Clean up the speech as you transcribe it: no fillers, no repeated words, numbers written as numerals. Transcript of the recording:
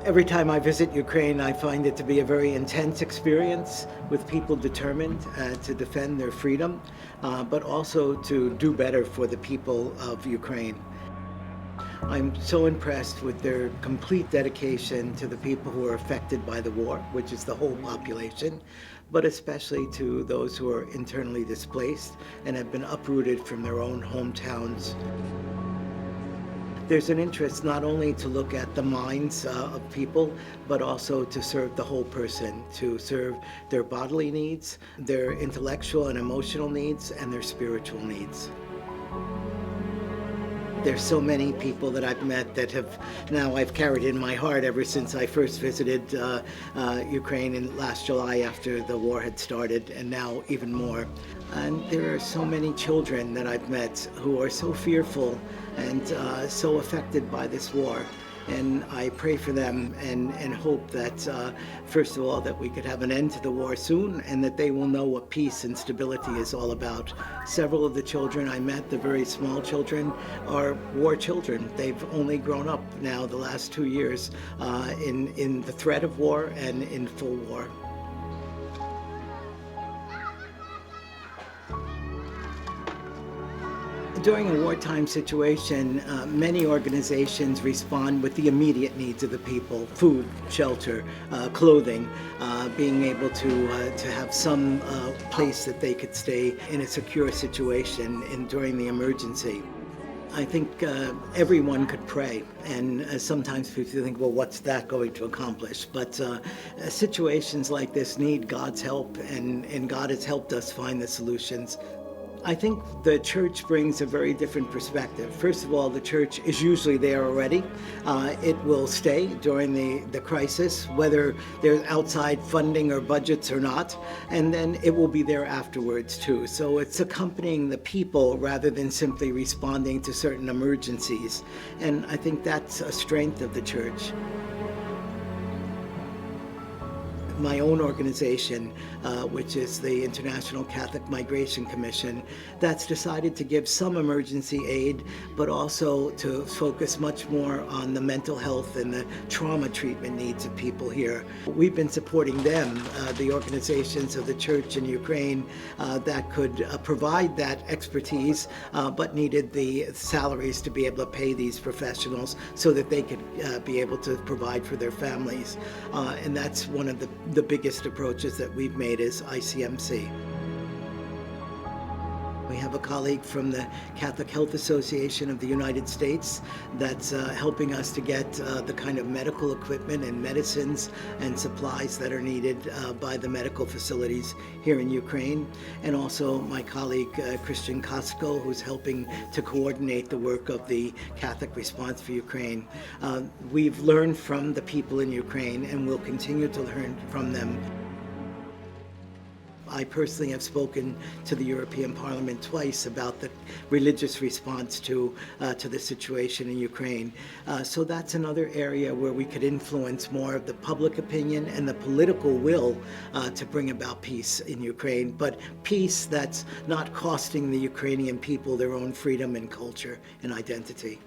Every time I visit Ukraine, I find it to be a very intense experience with people determined to defend their freedom, but also to do better for the people of Ukraine. I'm so impressed with their complete dedication to the people who are affected by the war, which is the whole population, but especially to those who are internally displaced and have been uprooted from their own hometowns. There's an interest not only to look at the minds of people, but also to serve the whole person, to serve their bodily needs, their intellectual and emotional needs, and their spiritual needs. There's so many people that I've met that I've carried in my heart ever since I first visited Ukraine in last July after the war had started, and now even more. And there are so many children that I've met who are so fearful and so affected by this war. And I pray for them and hope that, first of all, that we could have an end to the war soon and that they will know what peace and stability is all about. Several of the children I met, the very small children, are war children. They've only grown up now the last 2 years in the threat of war and in full war. During a wartime situation, many organizations respond with the immediate needs of the people: food, shelter, clothing, being able to have some place that they could stay in a secure situation during the emergency. I think everyone could pray, and sometimes people think, well, what's that going to accomplish? But situations like this need God's help, and God has helped us find the solutions. I think the church brings a very different perspective. First of all, the church is usually there already. It will stay during the crisis, whether there's outside funding or budgets or not, and then it will be there afterwards too. So it's accompanying the people rather than simply responding to certain emergencies. And I think that's a strength of the church. My own organization, which is the International Catholic Migration Commission, that's decided to give some emergency aid, but also to focus much more on the mental health and the trauma treatment needs of people here. We've been supporting them, the organizations of the church in Ukraine that could provide that expertise, but needed the salaries to be able to pay these professionals so that they could be able to provide for their families. And that's one of the biggest approaches that we've made is ICMC. We have a colleague from the Catholic Health Association of the United States that's helping us to get the kind of medical equipment and medicines and supplies that are needed by the medical facilities here in Ukraine. And also my colleague Christian Kosko, who's helping to coordinate the work of the Catholic Response for Ukraine. We've learned from the people in Ukraine and we'll continue to learn from them. I personally have spoken to the European Parliament twice about the religious response to the situation in Ukraine. So that's another area where we could influence more of the public opinion and the political will to bring about peace in Ukraine, but peace that's not costing the Ukrainian people their own freedom and culture and identity.